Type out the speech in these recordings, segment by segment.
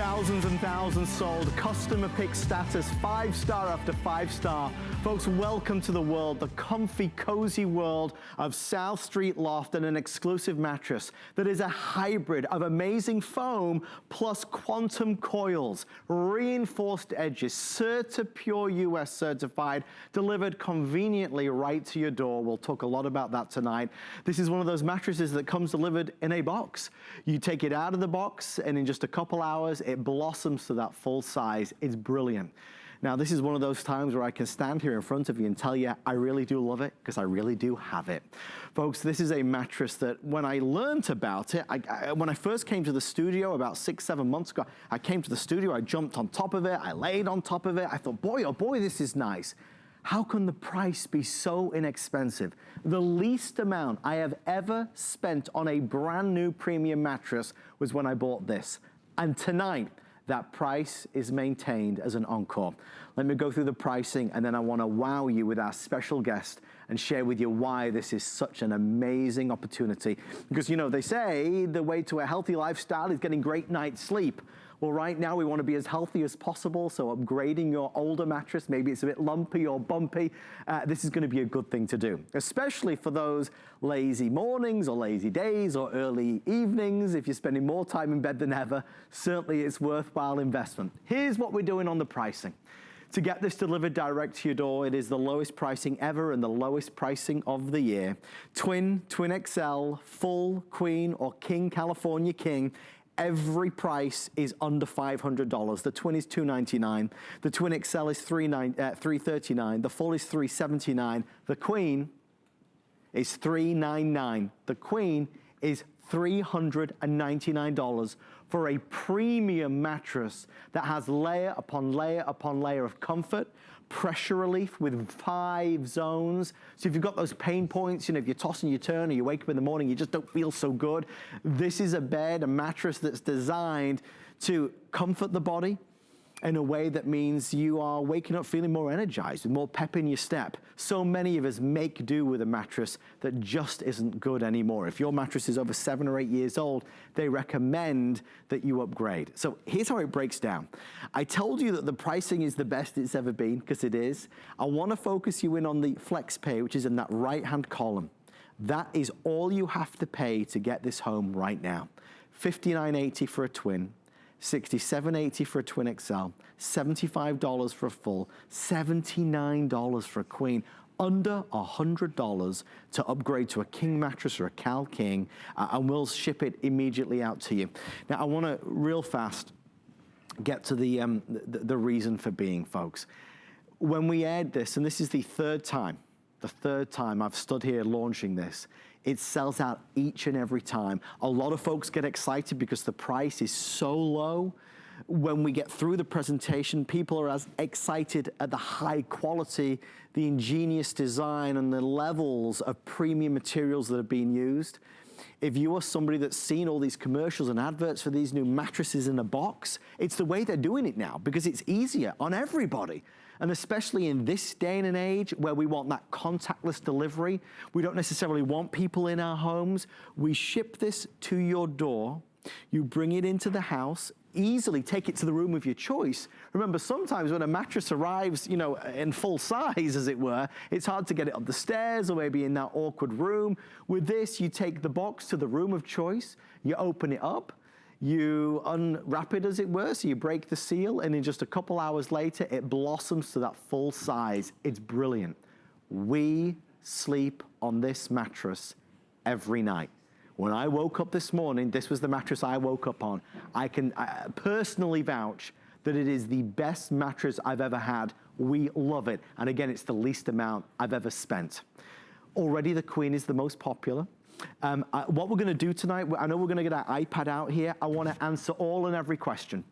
Thousands and thousands sold, customer pick status, 5-star after 5-star. Folks, welcome to the world, the comfy, cozy world of South Street Loft and an exclusive mattress that is a hybrid of amazing foam plus quantum coils, reinforced edges, CertaPure US certified, delivered conveniently right to your door. We'll talk a lot about that tonight. This is one of those mattresses that comes delivered in a box. You take it out of the box and in just a couple hours, it blossoms to that full size. It's brilliant. Now, this is one of those times where I can stand here in front of you and tell you I really do love it because I really do have it. Folks, this is a mattress that when I learned about it, when I first came to the studio about 6-7 months ago, I came to the studio, I jumped on top of it, I laid on top of it. I thought, boy, oh boy, this is nice. How can the price be so inexpensive? The least amount I have ever spent on a brand new premium mattress was when I bought this. And tonight, that price is maintained as an encore. Let me go through the pricing and then I wanna wow you with our special guest and share with you why this is such an amazing opportunity. Because you know, they say the way to a healthy lifestyle is getting great night's sleep. Well, right now we wanna be as healthy as possible, so upgrading your older mattress, maybe it's a bit lumpy or bumpy, this is gonna be a good thing to do, especially for those lazy mornings or lazy days or early evenings. If you're spending more time in bed than ever, certainly it's worthwhile investment. Here's what we're doing on the pricing. To get this delivered direct to your door, it is the lowest pricing ever and the lowest pricing of the year. Twin, Twin XL, full, Queen, or King, California King. Every price is under $500. The Twin is $299. The Twin XL is $339. The full is $379. The Queen is $399. The Queen is $399 for a premium mattress that has layer upon layer upon layer of comfort, pressure relief with 5 zones. So if you've got those pain points, you know, if you're tossing your turn or you wake up in the morning, you just don't feel so good. This is a bed, a mattress that's designed to comfort the body in a way that means you are waking up feeling more energized, with more pep in your step. So many of us make do with a mattress that just isn't good anymore. If your mattress is over 7 or 8 years old, they recommend that you upgrade. So here's how it breaks down. I told you that the pricing is the best it's ever been, because it is. I wanna focus you in on the flex pay, which is in that right-hand column. That is all you have to pay to get this home right now. $59.80 for a twin, $67.80 for a Twin XL, $75 for a full, $79 for a Queen, under $100 to upgrade to a King mattress or a Cal King, and we'll ship it immediately out to you. Now, I wanna real fast get to the reason for being, folks. When we aired this, and this is the third time I've stood here launching this, it sells out each and every time. A lot of folks get excited because the price is so low. When we get through the presentation, people are as excited at the high quality, the ingenious design, and the levels of premium materials that are being used. If you are somebody that's seen all these commercials and adverts for these new mattresses in a box, it's the way they're doing it now because it's easier on everybody. And especially in this day and age where we want that contactless delivery, we don't necessarily want people in our homes. We ship this to your door. You bring it into the house, easily take it to the room of your choice. Remember, sometimes when a mattress arrives, you know, in full size, as it were, it's hard to get it up the stairs or maybe in that awkward room. With this, you take the box to the room of choice, you open it up, you unwrap it, as it were, so you break the seal, and in just a couple hours later, it blossoms to that full size. It's brilliant. We sleep on this mattress every night. When I woke up this morning, this was the mattress I woke up on. I can personally vouch that it is the best mattress I've ever had. We love it. And again, it's the least amount I've ever spent. Already the Queen is the most popular. What we're gonna do tonight, I know we're gonna get our iPad out here. I wanna answer all and every question.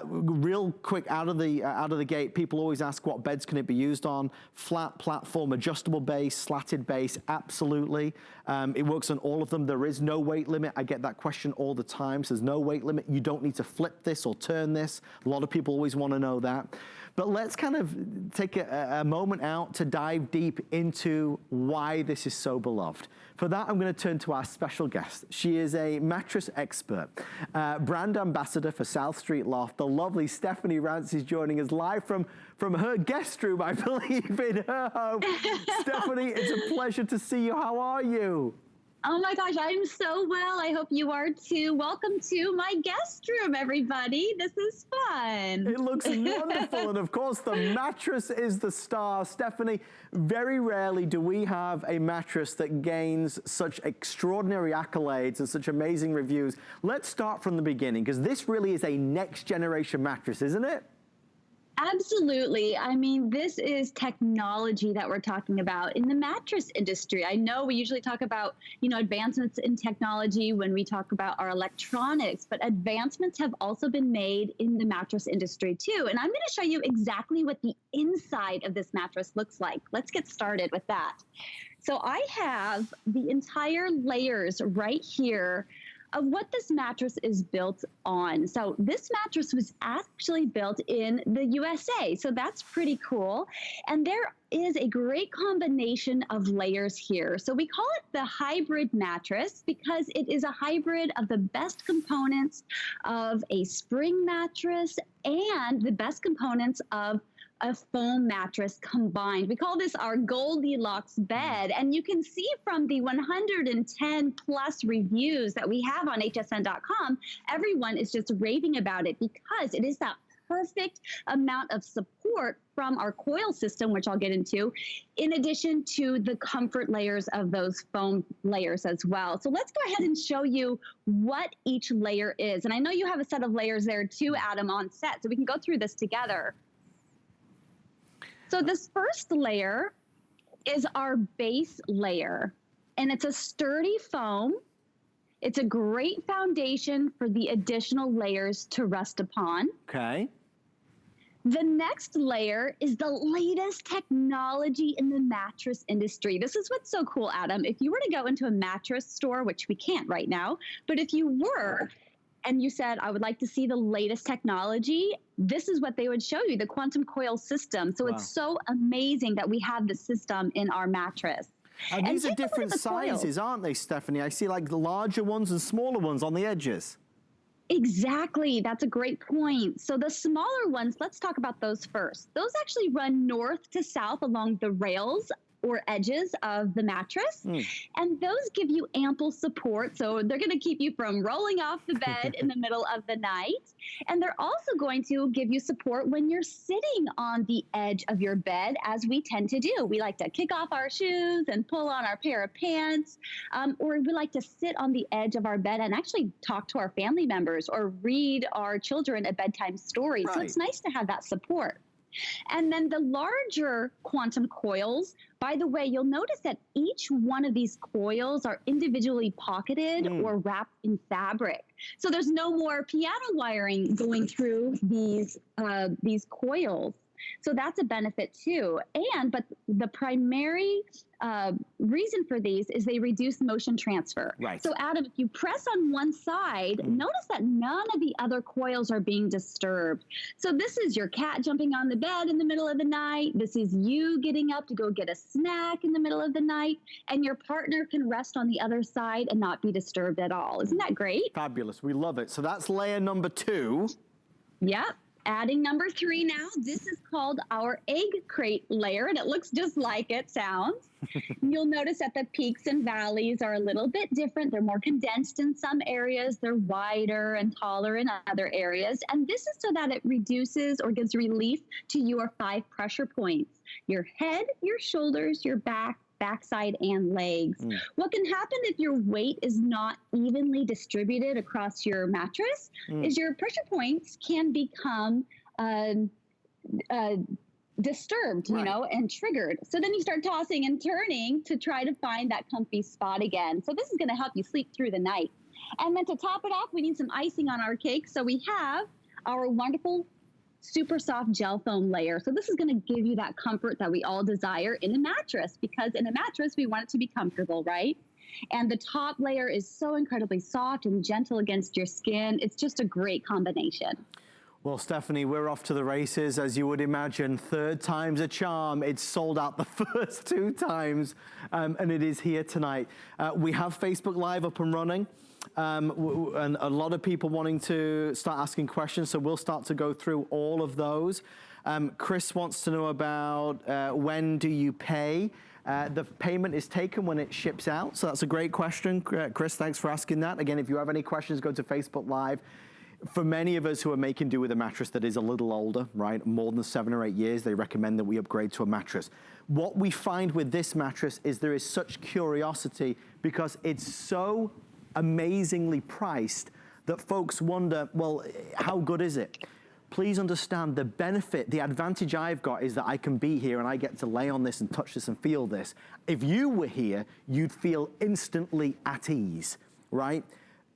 Real quick, out of the gate, people always ask what beds can it be used on. Flat platform, adjustable base, slatted base, absolutely. It works on all of them. There is no weight limit. I get that question all the time. So there's no weight limit. You don't need to flip this or turn this. A lot of people always wanna know that. But let's kind of take a moment out to dive deep into why this is so beloved. For that, I'm going to turn to our special guest. She is a mattress expert, brand ambassador for South Street Loft. The lovely Stephanie Rance is joining us live from her guest room, I believe, in her home. Stephanie, it's a pleasure to see you. How are you? Oh my gosh, I'm so well. I hope you are too. Welcome to my guest room, everybody. This is fun. It looks wonderful. And of course, the mattress is the star. Stephanie, very rarely do we have a mattress that gains such extraordinary accolades and such amazing reviews. Let's start from the beginning, because this really is a next generation mattress, isn't it? Absolutely. I mean, this is technology that we're talking about in the mattress industry. I know we usually talk about, advancements in technology when we talk about our electronics, but advancements have also been made in the mattress industry too. And I'm going to show you exactly what the inside of this mattress looks like. Let's get started with that. So I have the entire layers right here of what this mattress is built on. So this mattress was actually built in the USA. So that's pretty cool. And there is a great combination of layers here. So we call it the hybrid mattress because it is a hybrid of the best components of a spring mattress and the best components of a foam mattress combined. We call this our Goldilocks bed. And you can see from the 110 plus reviews that we have on hsn.com, everyone is just raving about it because it is that perfect amount of support from our Coil system, which I'll get into, in addition to the comfort layers of those foam layers as well. So let's go ahead and show you what each layer is. And I know you have a set of layers there too, Adam, on set, so we can go through this together. So this first layer is our base layer, and it's a sturdy foam. It's a great foundation for the additional layers to rest upon. Okay. The next layer is the latest technology in the mattress industry. This is what's so cool, Adam. If you were to go into a mattress store, which we can't right now, but if you were, and you said, I would like to see the latest technology, this is what they would show you, the quantum coil system. So It's so amazing that we have the system in our mattress. And these are different sizes, aren't they, Stephanie? I see like the larger ones and smaller ones on the edges. Exactly. That's a great point. So the smaller ones, let's talk about those first. Those actually run north to south along the rails or edges of the mattress. And those give you ample support. So they're going to keep you from rolling off the bed in the middle of the night. And they're also going to give you support when you're sitting on the edge of your bed, as we tend to do. We like to kick off our shoes and pull on our pair of pants, or we like to sit on the edge of our bed and actually talk to our family members or read our children a bedtime story. Right. So it's nice to have that support. And then the larger quantum coils, by the way, you'll notice that each one of these coils are individually pocketed or wrapped in fabric. So there's no more piano wiring going through these coils. So that's a benefit too. But the primary reason for these is they reduce motion transfer. Right. So Adam, if you press on one side, notice that none of the other coils are being disturbed. So this is your cat jumping on the bed in the middle of the night. This is you getting up to go get a snack in the middle of the night, and your partner can rest on the other side and not be disturbed at all. Isn't that great? Fabulous. We love it. So that's layer number 2. Yep. Adding number 3 now. This is called our egg crate layer, and it looks just like it sounds. You'll notice that the peaks and valleys are a little bit different. They're more condensed in some areas. They're wider and taller in other areas. And this is so that it reduces or gives relief to your 5 pressure points: your head, your shoulders, your backside, and legs. What can happen if your weight is not evenly distributed across your mattress is your pressure points can become disturbed, and triggered. So then you start tossing and turning to try to find that comfy spot again. So this is going to help you sleep through the night. And then to top it off, we need some icing on our cake. So we have our wonderful super soft gel foam layer. So this is going to give you that comfort that we all desire in a mattress, because in a mattress, we want it to be comfortable, right? And the top layer is so incredibly soft and gentle against your skin. It's just a great combination. Well, Stephanie, we're off to the races, as you would imagine. Third time's a charm. It's sold out the first 2 times, and it is here tonight. We have Facebook Live up and running, and a lot of people wanting to start asking questions, so we'll start to go through all of those. Chris wants to know about when do you pay? The payment is taken when it ships out, so that's a great question. Chris, thanks for asking that. Again, if you have any questions, go to Facebook Live. For many of us who are making do with a mattress that is a little older, right, more than 7 or 8 years, they recommend that we upgrade to a mattress. What we find with this mattress is there is such curiosity because it's so amazingly priced that folks wonder, well, how good is it? Please understand the benefit, the advantage I've got is that I can be here and I get to lay on this and touch this and feel this. If you were here, you'd feel instantly at ease, right?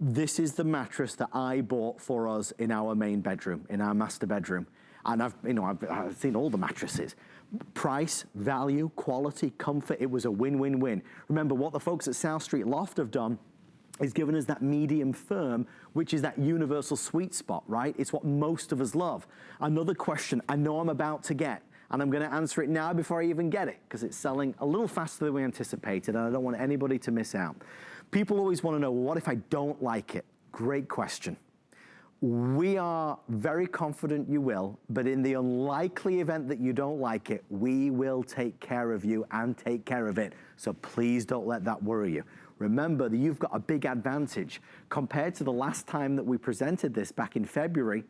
This is the mattress that I bought for us in our main bedroom, in our master bedroom. And I've seen all the mattresses. Price, value, quality, comfort, it was a win-win-win. Remember, what the folks at South Street Loft have done is given us that medium firm, which is that universal sweet spot, right? It's what most of us love. Another question I know I'm about to get, and I'm gonna answer it now before I even get it, because it's selling a little faster than we anticipated, and I don't want anybody to miss out. People always wanna know, well, what if I don't like it? Great question. We are very confident you will, but in the unlikely event that you don't like it, we will take care of you and take care of it. So please don't let that worry you. Remember that you've got a big advantage. Compared to the last time that we presented this back in February,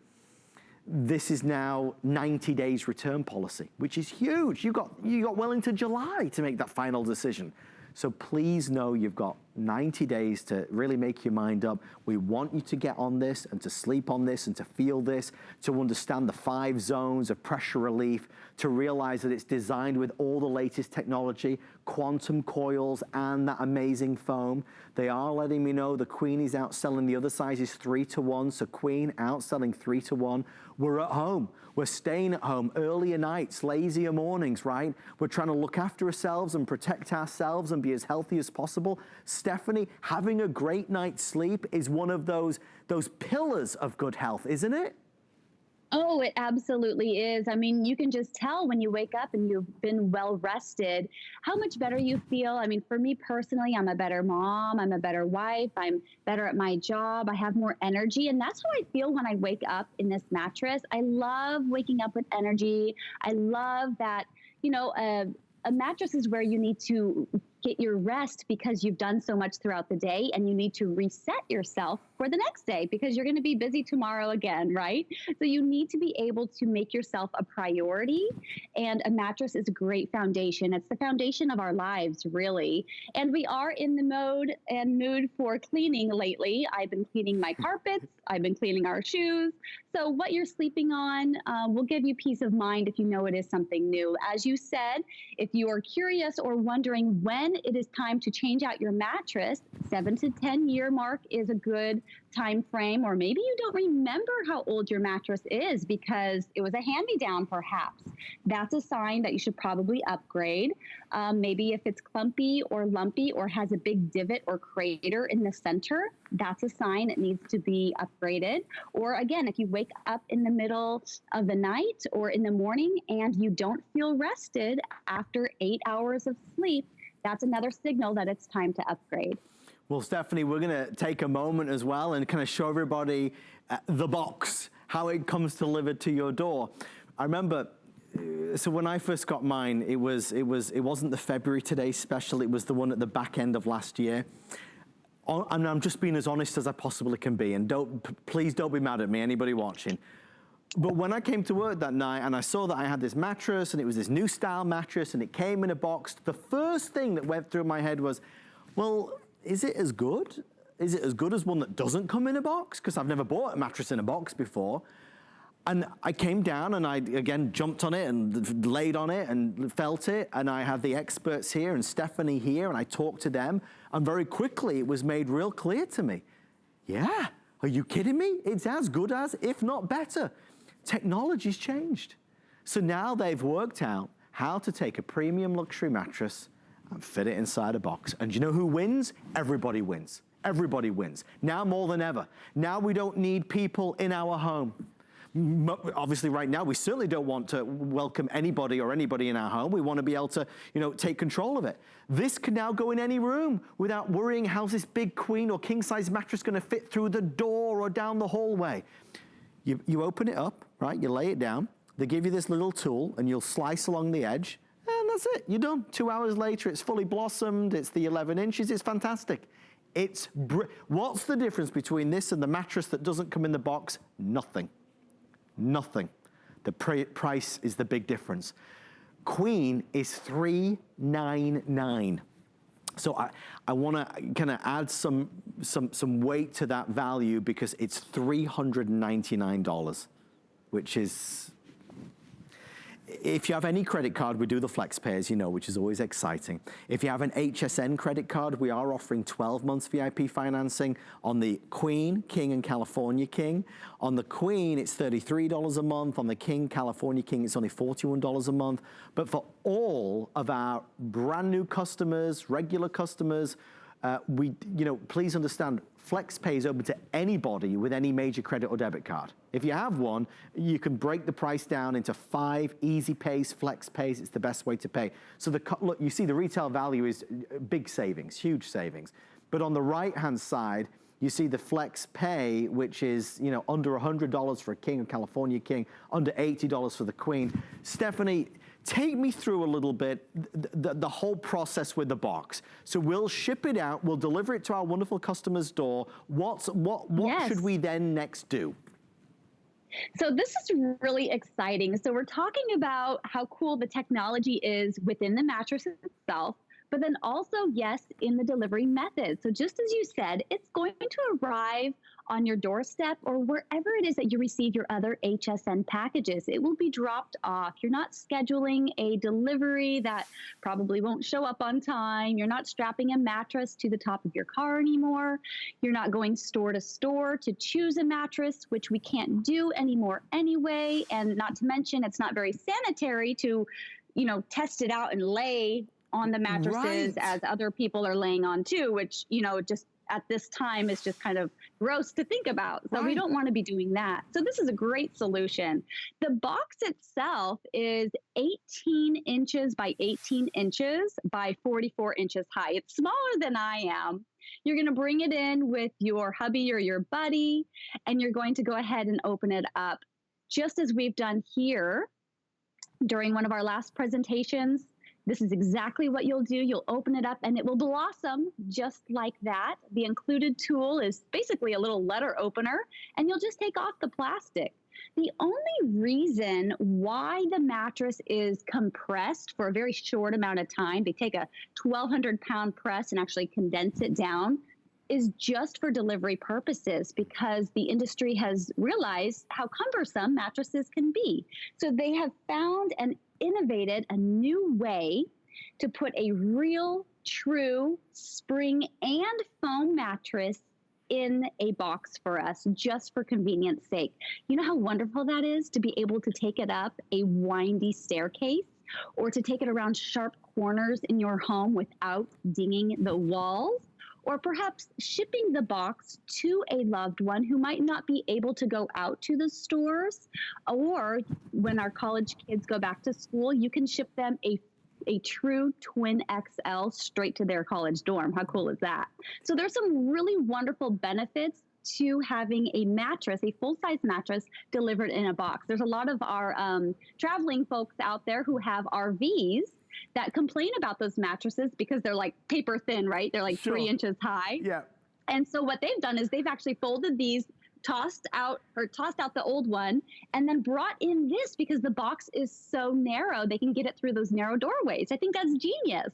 this is now 90 days return policy, which is huge. You got well into July to make that final decision. So please know you've got 90 days to really make your mind up. We want you to get on this and to sleep on this and to feel this, to understand the 5 zones of pressure relief, to realize that it's designed with all the latest technology, quantum coils and that amazing foam. They are letting me know the Queen is outselling the other sizes 3 to 1, so Queen outselling 3 to 1. We're at home. We're staying at home, earlier nights, lazier mornings, right? We're trying to look after ourselves and protect ourselves and be as healthy as possible. Stephanie, having a great night's sleep is one of those pillars of good health, isn't it? Oh, it absolutely is. I mean, you can just tell when you wake up and you've been well rested, how much better you feel. I mean, for me personally, I'm a better mom, I'm a better wife, I'm better at my job, I have more energy. And that's how I feel when I wake up in this mattress. I love waking up with energy. I love that, you know, a mattress is where you need to get your rest because you've done so much throughout the day, and you need to reset yourself for the next day because you're going to be busy tomorrow again, right? So you need to be able to make yourself a priority, and a mattress is a great foundation. It's the foundation of our lives, really. And we are in the mood for cleaning lately. I've been cleaning my carpets. I've been cleaning our shoes. So what you're sleeping on will give you peace of mind if you know it is something new. As you said, if you are curious or wondering when it is time to change out your mattress, 7 to 10 year mark is a good time frame. Or maybe you don't remember how old your mattress is because it was a hand-me-down perhaps. That's a sign that you should probably upgrade. Maybe if it's clumpy or lumpy or has a big divot or crater in the center, that's a sign it needs to be upgraded. Or again, if you wake up in the middle of the night or in the morning and you don't feel rested after 8 hours of sleep, that's another signal that it's time to upgrade. Well, Stephanie, we're gonna take a moment as well and kind of show everybody the box, how it comes delivered to your door. I remember, so when I first got mine, it wasn't the February Today special, it was the one at the back end of last year. And I'm just being as honest as I possibly can be, and please don't be mad at me, anybody watching. But when I came to work that night and I saw that I had this mattress and it was this new style mattress and it came in a box, the first thing that went through my head was, well, is it as good? Is it as good as one that doesn't come in a box? Because I've never bought a mattress in a box before. And I came down and I, again, jumped on it and laid on it and felt it. And I have the experts here and Stephanie here and I talked to them. And very quickly it was made real clear to me. Yeah, are you kidding me? It's as good as, if not better. Technology's changed. So now they've worked out how to take a premium luxury mattress and fit it inside a box. And you know who wins? Everybody wins. Everybody wins. Now more than ever. Now we don't need people in our home. Obviously right now, we certainly don't want to welcome anybody in our home. We want to be able to, take control of it. This can now go in any room without worrying how's this big queen or king size mattress going to fit through the door or down the hallway. You open it up, right? You lay it down. They give you this little tool and you'll slice along the edge and that's it. You're done. 2 hours later, it's fully blossomed. It's the 11 inches. It's fantastic. What's the difference between this and the mattress that doesn't come in the box? Nothing. Nothing. The price is the big difference. Queen is $399. So I want to kind of add some weight to that value because it's $399, which is, if you have any credit card, we do the flex pay, as you know, which is always exciting. If you have an HSN credit card, we are offering 12 months VIP financing on the Queen, King, and California King. On the Queen, it's $33 a month. On the King, California King, it's only $41 a month. But for all of our brand new customers, regular customers, please understand, FlexPay is open to anybody with any major credit or debit card. If you have one, you can break the price down into 5 easy pays, flex pays. It's the best way to pay. So look, you see the retail value is big savings, huge savings. But on the right-hand side, you see the flex pay, which is under $100 for a King or California King, under $80 for the Queen. Stephanie, take me through a little bit the whole process with the box. So we'll ship it out, we'll deliver it to our wonderful customer's door. What yes. should we then next do? So this is really exciting. So we're talking about how cool the technology is within the mattress itself, but then also, yes, in the delivery method. So just as you said, it's going to arrive on your doorstep or wherever it is that you receive your other HSN packages. It will be dropped off. You're not scheduling a delivery that probably won't show up on time. You're not strapping a mattress to the top of your car anymore. You're not going store to store to choose a mattress, which we can't do anymore anyway. And not to mention, it's not very sanitary to, test it out and lay on the mattresses as other people are laying on too, which, just at this time is just kind of gross to think about. So we don't want to be doing that. So this is a great solution. The box itself is 18 inches by 18 inches by 44 inches high. It's smaller than I am. You're going to bring it in with your hubby or your buddy, and you're going to go ahead and open it up just as we've done here during one of our last presentations. This is exactly what you'll do. You'll open it up and it will blossom just like that. The included tool is basically a little letter opener, and you'll just take off the plastic. The only reason why the mattress is compressed for a very short amount of time, they take a 1,200-pound press and actually condense it down, is just for delivery purposes, because the industry has realized how cumbersome mattresses can be. So they have found and innovated a new way to put a real, true spring and foam mattress in a box for us, just for convenience sake. You know how wonderful that is to be able to take it up a windy staircase, or to take it around sharp corners in your home without dinging the walls? Or perhaps shipping the box to a loved one who might not be able to go out to the stores. Or when our college kids go back to school, you can ship them a true twin XL straight to their college dorm. How cool is that? So there's some really wonderful benefits to having a mattress, a full-size mattress delivered in a box. There's a lot of our traveling folks out there who have RVs that complain about those mattresses because they're like paper thin, right? They're like 3 inches high. Yeah. And so what they've done is they've actually folded these, tossed out the old one, and then brought in this because the box is so narrow, they can get it through those narrow doorways. I think that's genius.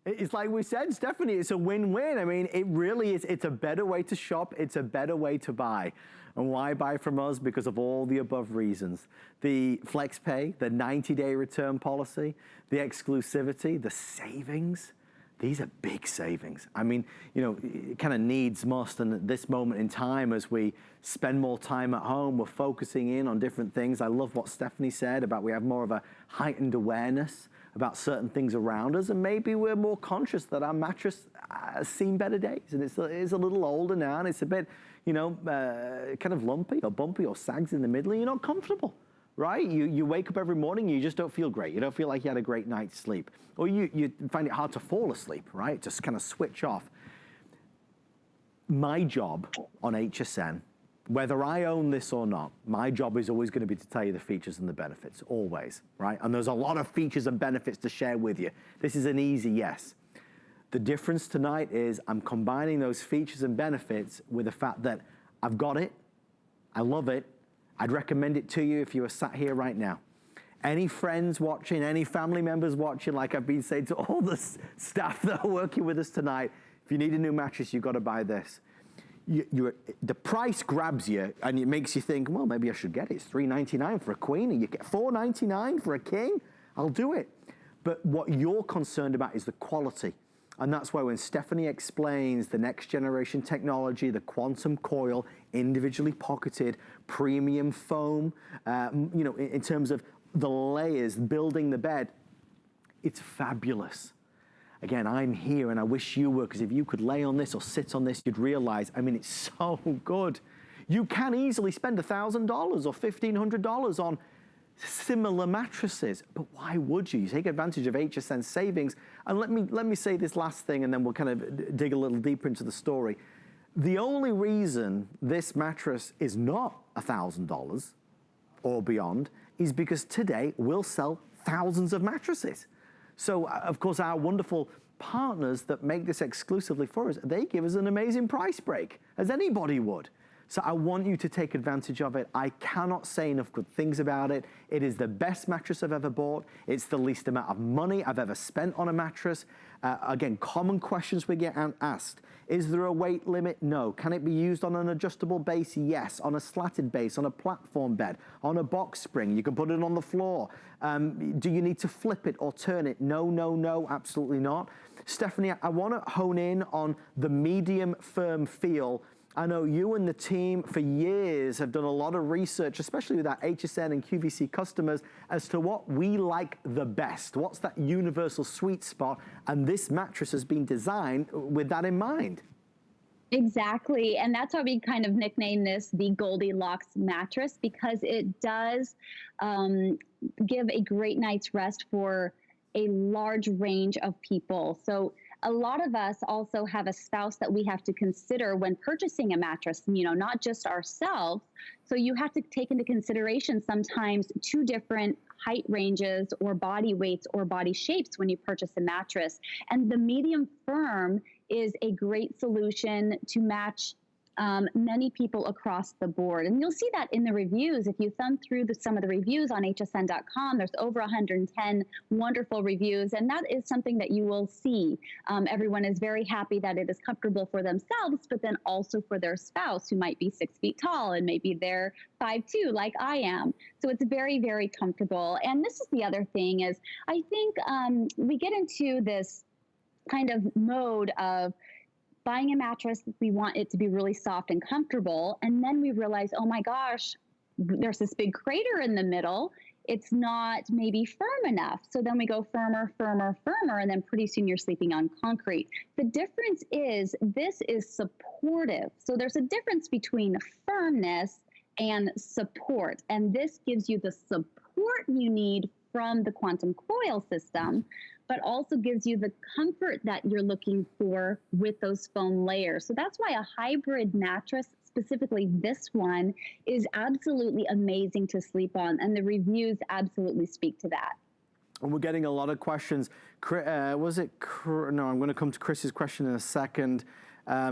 It's like we said, Stephanie, it's a win-win. I mean, it really is. It's a better way to shop. It's a better way to buy. And why buy from us? Because of all the above reasons. The flex pay, the 90-day return policy, the exclusivity, the savings. These are big savings. I mean, it kind of needs must. And at this moment in time, as we spend more time at home, we're focusing in on different things. I love what Stephanie said about we have more of a heightened awareness about certain things around us, and maybe we're more conscious that our mattress has seen better days, and it's a little older now, and it's a bit, you know, kind of lumpy or bumpy or sags in the middle, and you're not comfortable, right? You wake up every morning, you just don't feel great. You don't feel like you had a great night's sleep. Or you find it hard to fall asleep, right? Just kind of switch off. My job on HSN, whether I own this or not, my job is always going to be to tell you the features and the benefits, always, right? And there's a lot of features and benefits to share with you. This is an easy yes. The difference tonight is I'm combining those features and benefits with the fact that I've got it, I love it, I'd recommend it to you if you were sat here right now. Any friends watching, any family members watching, like I've been saying to all the staff that are working with us tonight, if you need a new mattress, you've got to buy this. The price grabs you and it makes you think, well, maybe I should get it. It's $3.99 for a queen and you get $4.99 for a king. I'll do it. But what you're concerned about is the quality. And that's why when Stephanie explains the next generation technology, the quantum coil, individually pocketed, premium foam, you know, in terms of the layers, building the bed, it's fabulous. Again, I'm here and I wish you were, because if you could lay on this or sit on this, you'd realize, I mean, it's so good. You can easily spend $1,000 or $1,500 on similar mattresses, but why would you? You take advantage of HSN savings. And let me say this last thing and then we'll kind of dig a little deeper into the story. The only reason this mattress is not $1,000 or beyond is because today we'll sell thousands of mattresses. So, of course, our wonderful partners that make this exclusively for us, they give us an amazing price break, as anybody would. So I want you to take advantage of it. I cannot say enough good things about it. It is the best mattress I've ever bought. It's the least amount of money I've ever spent on a mattress. Again, common questions we get asked. Is there a weight limit? No. Can it be used on an adjustable base? Yes. On a slatted base, on a platform bed, on a box spring. You can put it on the floor. Do you need to flip it or turn it? No, no, no, absolutely not. Stephanie, I want to hone in on the medium firm feel. I know you and the team for years have done a lot of research, especially with our HSN and QVC customers, as to what we like the best. What's that universal sweet spot? And this mattress has been designed with that in mind. Exactly. And that's why we kind of nicknamed this the Goldilocks mattress, because it does give a great night's rest for a large range of people. So a lot of us also have a spouse that we have to consider when purchasing a mattress, you know, not just ourselves. So you have to take into consideration sometimes two different height ranges or body weights or body shapes when you purchase a mattress. And the medium firm is a great solution to match many people across the board. And you'll see that in the reviews. If you thumb through some of the reviews on hsn.com, there's over 110 wonderful reviews. And that is something that you will see. Everyone is very happy that it is comfortable for themselves, but then also for their spouse who might be 6 feet tall and maybe they're 5'2" like I am. So it's very, very comfortable. And this is the other thing is I think we get into this kind of mode of buying a mattress, we want it to be really soft and comfortable. And then we realize, oh my gosh, there's this big crater in the middle. It's not maybe firm enough. So then we go firmer, firmer, firmer, and then pretty soon you're sleeping on concrete. The difference is this is supportive. So there's a difference between firmness and support. And this gives you the support you need from the quantum coil system, but also gives you the comfort that you're looking for with those foam layers. So that's why a hybrid mattress, specifically this one, is absolutely amazing to sleep on. And the reviews absolutely speak to that. And we're getting a lot of questions. No, I'm going to come to Chris's question in a second.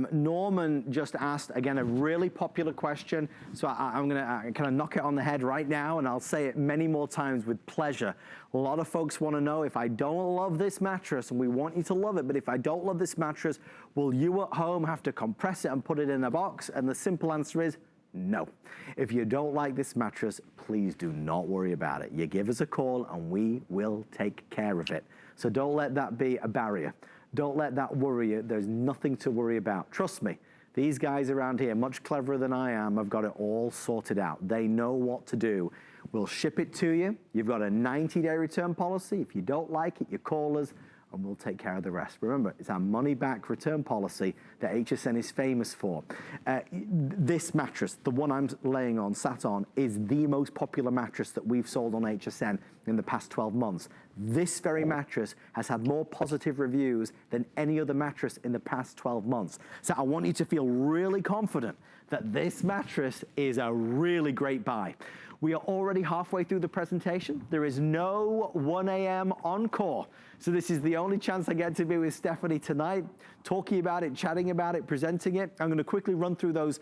Norman just asked, again, a really popular question. So I'm going to kind of knock it on the head right now, and I'll say it many more times with pleasure. A lot of folks want to know, if I don't love this mattress, and we want you to love it, but if I don't love this mattress, will you at home have to compress it and put it in a box? And the simple answer is no. If you don't like this mattress, please do not worry about it. You give us a call and we will take care of it. So don't let that be a barrier. Don't let that worry you. There's nothing to worry about. Trust me, these guys around here, much cleverer than I am, have got it all sorted out. They know what to do. We'll ship it to you. You've got a 90-day return policy. If you don't like it, you call us and we'll take care of the rest. Remember, it's our money-back return policy that HSN is famous for. This mattress, the one I'm laying on, sat on, is the most popular mattress that we've sold on HSN in the past 12 months. This very mattress has had more positive reviews than any other mattress in the past 12 months. So I want you to feel really confident that this mattress is a really great buy. We are already halfway through the presentation. There is no 1 a.m. encore. So this is the only chance I get to be with Stephanie tonight, talking about it, chatting about it, presenting it. I'm going to quickly run through those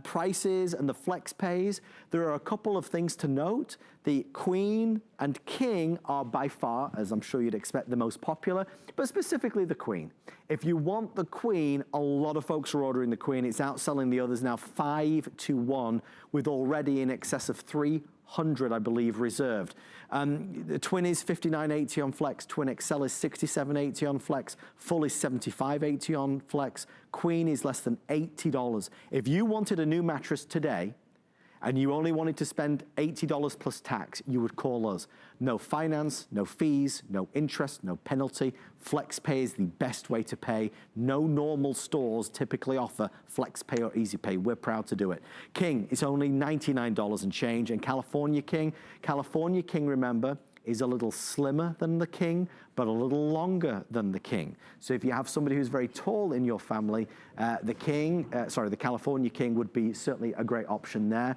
prices and the flex pays. There are a couple of things to note. The Queen and King are by far, as I'm sure you'd expect, the most popular, but specifically the Queen. If you want the Queen, a lot of folks are ordering the Queen. It's outselling the others now 5-1, with already in excess of 300, I believe, reserved. The Twin is $59.80 on Flex. Twin XL is $67.80 on Flex. Full is $75.80 on Flex. Queen is less than $80. If you wanted a new mattress today, and you only wanted to spend $80 plus tax, you would call us. No finance, no fees, no interest, no penalty. FlexPay is the best way to pay. No normal stores typically offer FlexPay or Easy Pay. We're proud to do it. King is only $99 and change. And California King, remember, is a little slimmer than the King, but a little longer than the King. So if you have somebody who's very tall in your family, the California King would be certainly a great option there.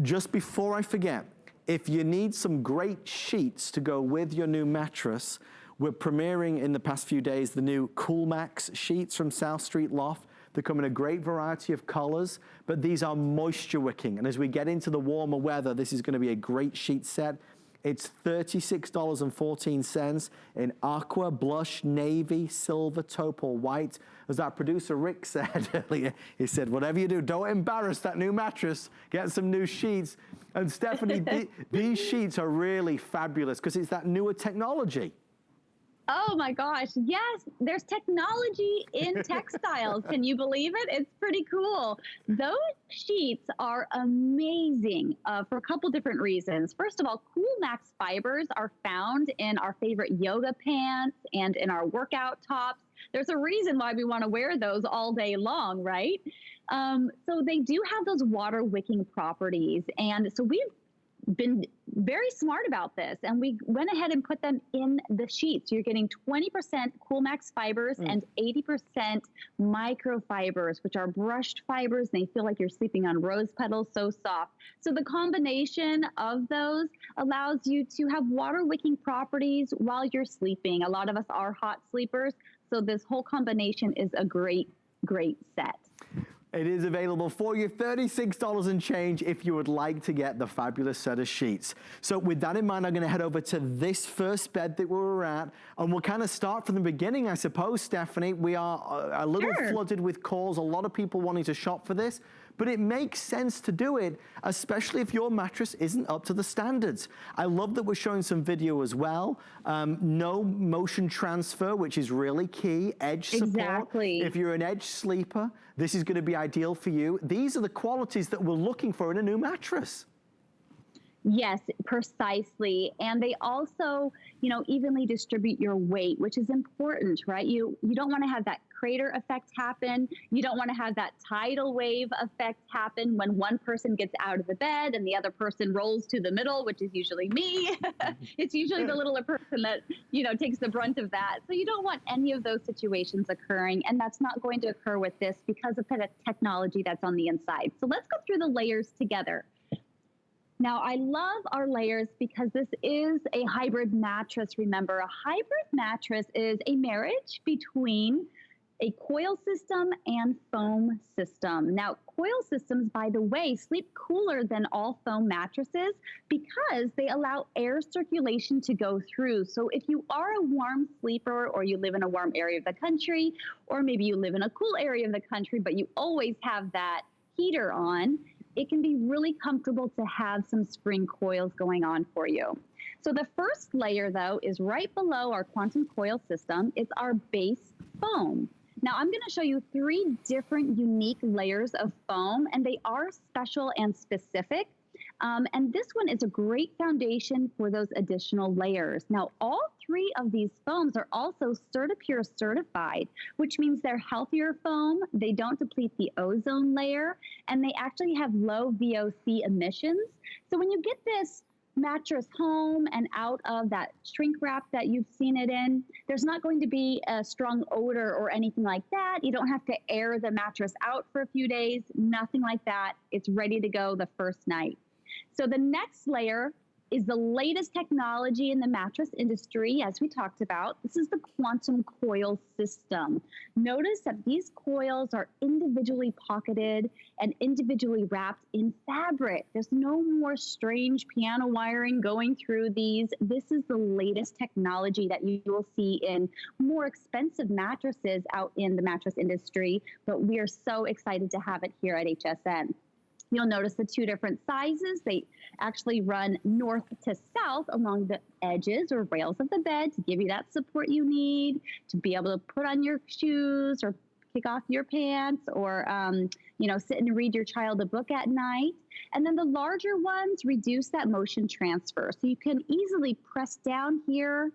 Just before I forget, if you need some great sheets to go with your new mattress, we're premiering in the past few days the new Cool Max sheets from South Street Loft. They come in a great variety of colors, but these are moisture wicking. And as we get into the warmer weather, this is going to be a great sheet set. It's $36.14 in aqua, blush, navy, silver, taupe, or white. As our producer Rick said earlier, he said, whatever you do, don't embarrass that new mattress. Get some new sheets. And Stephanie, these sheets are really fabulous because it's that newer technology. Oh my gosh, yes, there's technology in textiles. Can you believe it? It's pretty cool. Those sheets are amazing for a couple different reasons. First of all, Cool Max fibers are found in our favorite yoga pants and in our workout tops. There's a reason why we want to wear those all day long, right? So they do have those water wicking properties. And so we've been very smart about this, and we went ahead and put them in the sheets. You're getting 20% Cool Max fibers and 80% microfibers, which are brushed fibers. They feel like you're sleeping on rose petals, so soft. So the combination of those allows you to have water wicking properties while you're sleeping. A lot of us are hot sleepers, so this whole combination is a great, great set. It is available for you, $36 and change if you would like to get the fabulous set of sheets. So with that in mind, I'm going to head over to this first bed that we were at, and we'll kind of start from the beginning, I suppose, Stephanie. We are a little flooded with calls, a lot of people wanting to shop for this, but it makes sense to do it, especially if your mattress isn't up to the standards. I love that we're showing some video as well. No motion transfer, which is really key. Edge support. Exactly. If you're an edge sleeper, this is going to be ideal for you. These are the qualities that we're looking for in a new mattress. Yes, precisely. And they also, you know, evenly distribute your weight, which is important, right? You don't want to have that crater effect happen. You don't want to have that tidal wave effect happen when one person gets out of the bed and the other person rolls to the middle, which is usually me. It's usually the littler person that, you know, takes the brunt of that. So you don't want any of those situations occurring. And that's not going to occur with this because of the technology that's on the inside. So let's go through the layers together. Now, I love our layers because this is a hybrid mattress. Remember, a hybrid mattress is a marriage between a coil system and foam system. Now, coil systems, by the way, sleep cooler than all foam mattresses because they allow air circulation to go through. So if you are a warm sleeper, or you live in a warm area of the country, or maybe you live in a cool area of the country, but you always have that heater on, it can be really comfortable to have some spring coils going on for you. So the first layer, though, is right below our quantum coil system. It's our base foam. Now, I'm going to show you 3 different unique layers of foam, and they are special and specific. And this one is a great foundation for those additional layers. Now, all three of these foams are also CertiPure certified, which means they're healthier foam, they don't deplete the ozone layer, and they actually have low VOC emissions. So when you get this mattress home and out of that shrink wrap that you've seen it in, there's not going to be a strong odor or anything like that. You don't have to air the mattress out for a few days, nothing like that. It's ready to go the first night. So the next layer is the latest technology in the mattress industry, as we talked about. This is the quantum coil system. Notice that these coils are individually pocketed and individually wrapped in fabric. There's no more strange piano wiring going through these. This is the latest technology that you will see in more expensive mattresses out in the mattress industry, but we are so excited to have it here at HSN. You'll notice the two different sizes. They actually run north to south along the edges or rails of the bed to give you that support you need to be able to put on your shoes or kick off your pants or, sit and read your child a book at night. And then the larger ones reduce that motion transfer. So you can easily press down here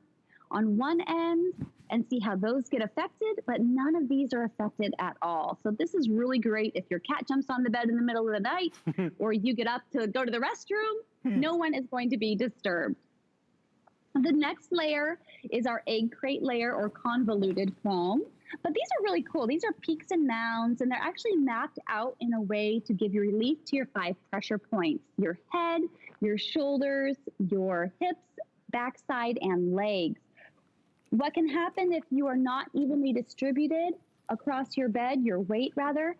on one end and see how those get affected, but none of these are affected at all. So this is really great if your cat jumps on the bed in the middle of the night or you get up to go to the restroom, no one is going to be disturbed. The next layer is our egg crate layer or convoluted foam. But these are really cool. These are peaks and mounds, and they're actually mapped out in a way to give you relief to your 5 pressure points: your head, your shoulders, your hips, backside, and legs. What can happen if you are not evenly distributed across your bed, your weight rather,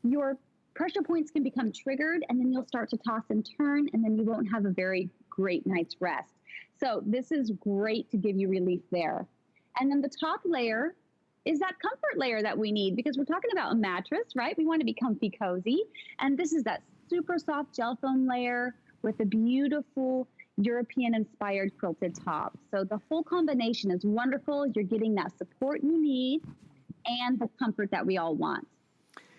your pressure points can become triggered and then you'll start to toss and turn and then you won't have a very great night's rest. So this is great to give you relief there. And then the top layer is that comfort layer that we need because we're talking about a mattress, right? We want to be comfy, cozy. And this is that super soft gel foam layer with a beautiful European-inspired quilted top. So the whole combination is wonderful. You're getting that support you need and the comfort that we all want.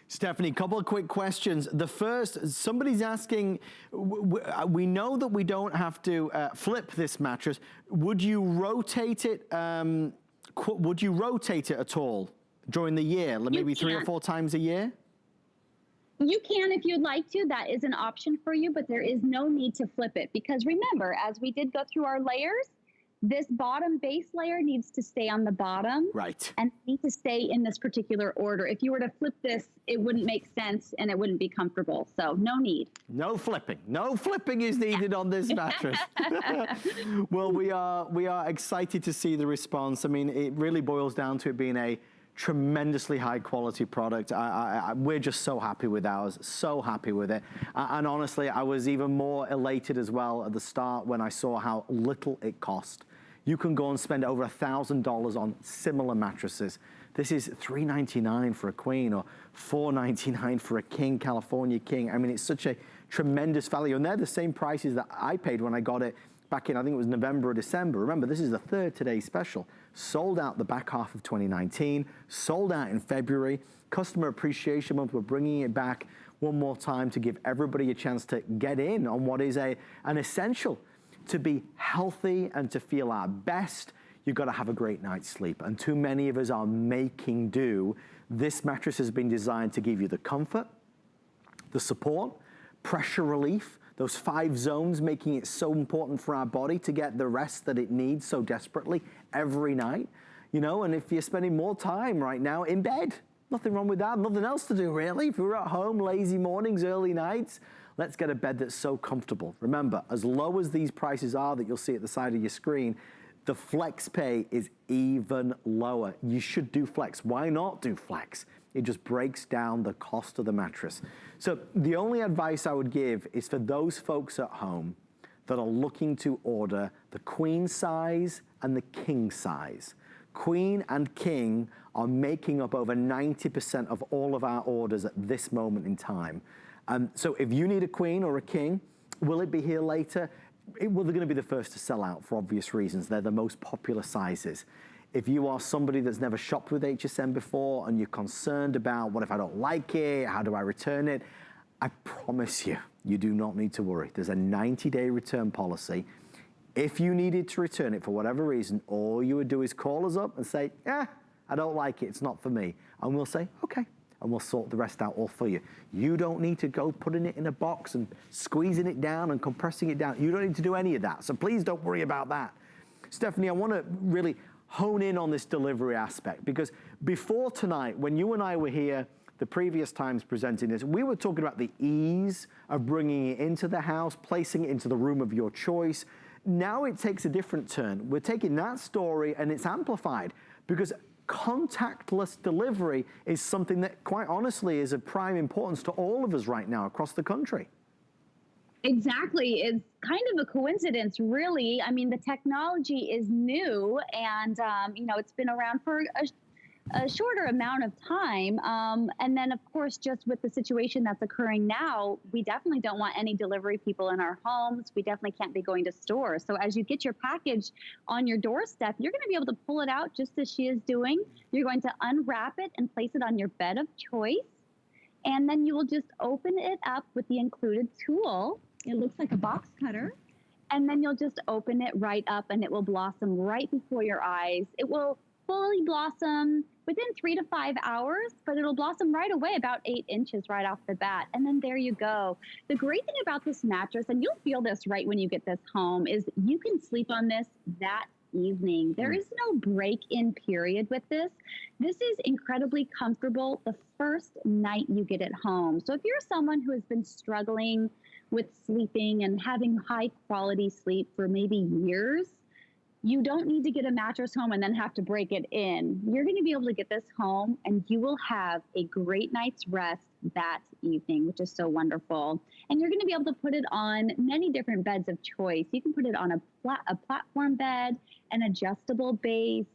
Stephanie, a couple of quick questions. The first, somebody's asking, we know that we don't have to flip this mattress. Would you rotate it? Would you rotate it at all during the year? Maybe 3 or 4 times a year? You can if you'd like to. That is an option for you, but there is no need to flip it because remember, as we did go through our layers, this bottom base layer needs to stay on the bottom. Right. And need to stay in this particular order. If you were to flip this, it wouldn't make sense and it wouldn't be comfortable. So no need. No flipping. No flipping is needed on this mattress. Well, we are excited to see the response. I mean, it really boils down to it being a tremendously high quality product. We're just so happy with ours, so happy with it. And honestly, I was even more elated as well at the start when I saw how little it cost. You can go and spend over $1,000 on similar mattresses. This is $399 for a queen or $499 for a king, California king. I mean, it's such a tremendous value. And they're the same prices that I paid when I got it back in, I think it was November or December. Remember, this is the 3rd Today special. Sold out the back half of 2019, sold out in February. Customer Appreciation Month, we're bringing it back one more time to give everybody a chance to get in on what is an essential. To be healthy and to feel our best, you've got to have a great night's sleep. And too many of us are making do. This mattress has been designed to give you the comfort, the support, pressure relief, those 5 zones, making it so important for our body to get the rest that it needs so desperately every night. And if you're spending more time right now in bed, nothing wrong with that, nothing else to do really. If we're at home, lazy mornings, early nights, let's get a bed that's so comfortable. Remember, as low as these prices are that you'll see at the side of your screen, the flex pay is even lower. You should do flex. Why not do flex? It just breaks down the cost of the mattress. So the only advice I would give is for those folks at home that are looking to order the queen size and the king size. Queen and king are making up over 90% of all of our orders at this moment in time. So if you need a queen or a king, will it be here later? Well, they're going to be the first to sell out for obvious reasons. They're the most popular sizes. If you are somebody that's never shopped with HSN before and you're concerned about what if I don't like it, how do I return it? I promise you, you do not need to worry. There's a 90-day return policy. If you needed to return it for whatever reason, all you would do is call us up and say, I don't like it, it's not for me. And we'll say, okay, and we'll sort the rest out all for you. You don't need to go putting it in a box and squeezing it down and compressing it down. You don't need to do any of that, so please don't worry about that. Stephanie, I wanna really hone in on this delivery aspect, because before tonight, when you and I were here, the previous times presenting this, we were talking about the ease of bringing it into the house, placing it into the room of your choice. Now it takes a different turn. We're taking that story and it's amplified, because contactless delivery is something that, quite honestly, is of prime importance to all of us right now across the country. Exactly. It's kind of a coincidence, really. I mean, the technology is new and, you know, it's been around for a shorter amount of time. And then, of course, just with the situation that's occurring now, we definitely don't want any delivery people in our homes. We definitely can't be going to stores. So as you get your package on your doorstep, you're going to be able to pull it out just as she is doing. You're going to unwrap it and place it on your bed of choice. And then you will just open it up with the included tool. It looks like a box cutter. And then you'll just open it right up and it will blossom right before your eyes. It will fully blossom within 3 to 5 hours, but it'll blossom right away, about 8 inches right off the bat. And then there you go. The great thing about this mattress, and you'll feel this right when you get this home, is you can sleep on this that evening. There is no break-in period with this. This is incredibly comfortable the first night you get it home. So if you're someone who has been struggling with sleeping and having high quality sleep for maybe years, you don't need to get a mattress home and then have to break it in. You're going to be able to get this home and you will have a great night's rest that evening, which is so wonderful. And you're going to be able to put it on many different beds of choice. You can put it on a platform bed, an adjustable base,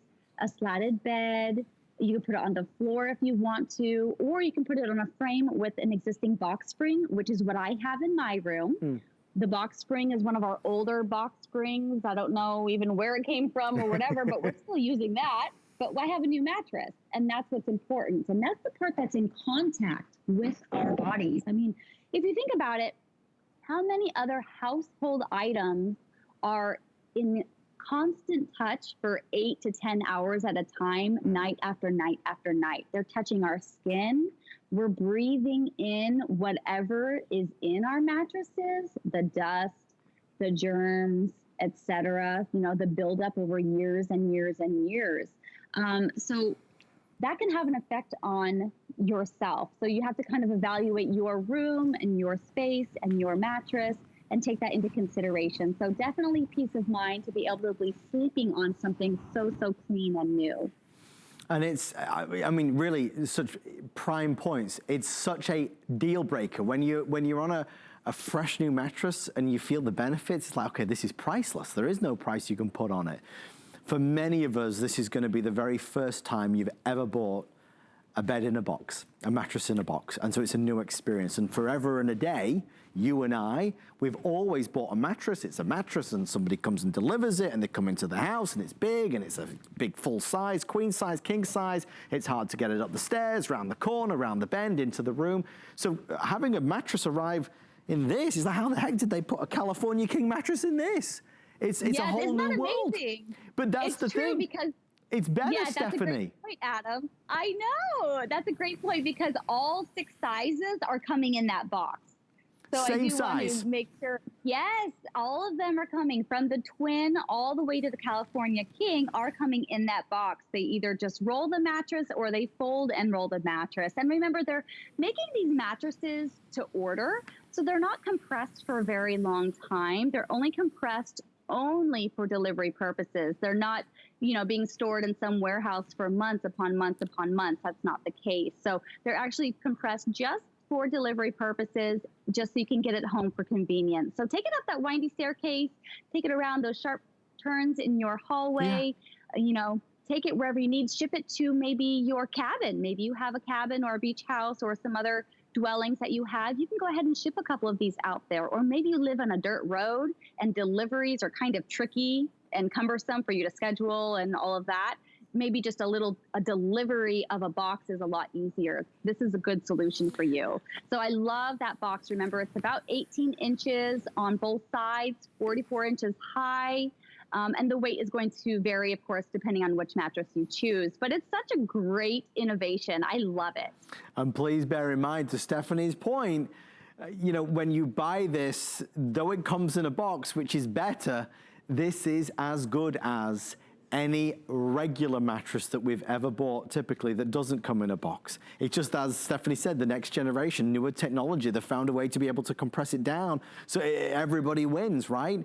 a slatted bed. You can put it on the floor if you want to, or you can put it on a frame with an existing box spring, which is what I have in my room. The box spring is one of our older box springs. I don't know even where it came from or whatever, but we're still using that. But I have a new mattress, and that's what's important. And that's the part that's in contact with our bodies. I mean, if you think about it, how many other household items are in constant touch for 8 to 10 hours at a time, night after night after night? They're touching our skin. We're breathing in whatever is in our mattresses, the dust, the germs, etc. You know, the buildup over years and years and years. So that can have an effect on yourself. So you have to kind of evaluate your room and your space and your mattress and take that into consideration. So definitely peace of mind to be able to be sleeping on something so clean and new. And it's, I mean, really, such prime points. It's such a deal breaker. When you're on a fresh new mattress and you feel the benefits, it's like, okay, this is priceless. There is no price you can put on it. For many of us, this is going to be the very first time you've ever bought a bed in a box, a mattress in a box. And so it's a new experience. And forever and a day, you and I, we've always bought a mattress. It's a mattress and somebody comes and delivers it and they come into the house and it's big and it's a big full size, queen size, king size. It's hard to get it up the stairs, round the corner, round the bend, into the room. So having a mattress arrive in this is like, how the heck did they put a California King mattress in this? It's a whole new world. But that's the thing. Because it's better, yeah, Stephanie. That's a great point, Adam. I know. That's a great point because all 6 sizes are coming in that box. So Same I do size. want to make sure, yes, all of them are coming from the twin all the way to the California King are coming in that box. They either just roll the mattress or they fold and roll the mattress. And remember, they're making these mattresses to order, so they're not compressed for a very long time. They're only compressed only for delivery purposes. They're not, you know, being stored in some warehouse for months upon months upon months. That's not the case. So they're actually compressed just for delivery purposes, just so you can get it home for convenience. So take it up that windy staircase, take it around those sharp turns in your hallway, you know, take it wherever you need, ship it to maybe your cabin. Maybe you have a cabin or a beach house or some other dwellings that you have. You can go ahead and ship a couple of these out there. Or maybe you live on a dirt road and deliveries are kind of tricky and cumbersome for you to schedule and all of that. maybe just a delivery of a box is a lot easier. This is a good solution for you. So I love that box. Remember, it's about 18 inches on both sides, 44 inches high. And the weight is going to vary, of course, depending on which mattress you choose. But it's such a great innovation. I love it. And please bear in mind, to Stephanie's point, you know, when you buy this, though it comes in a box, which is better, this is as good as any regular mattress that we've ever bought, typically, that doesn't come in a box. It's just, as Stephanie said, the next generation, newer technology, they found a way to be able to compress it down so everybody wins, right?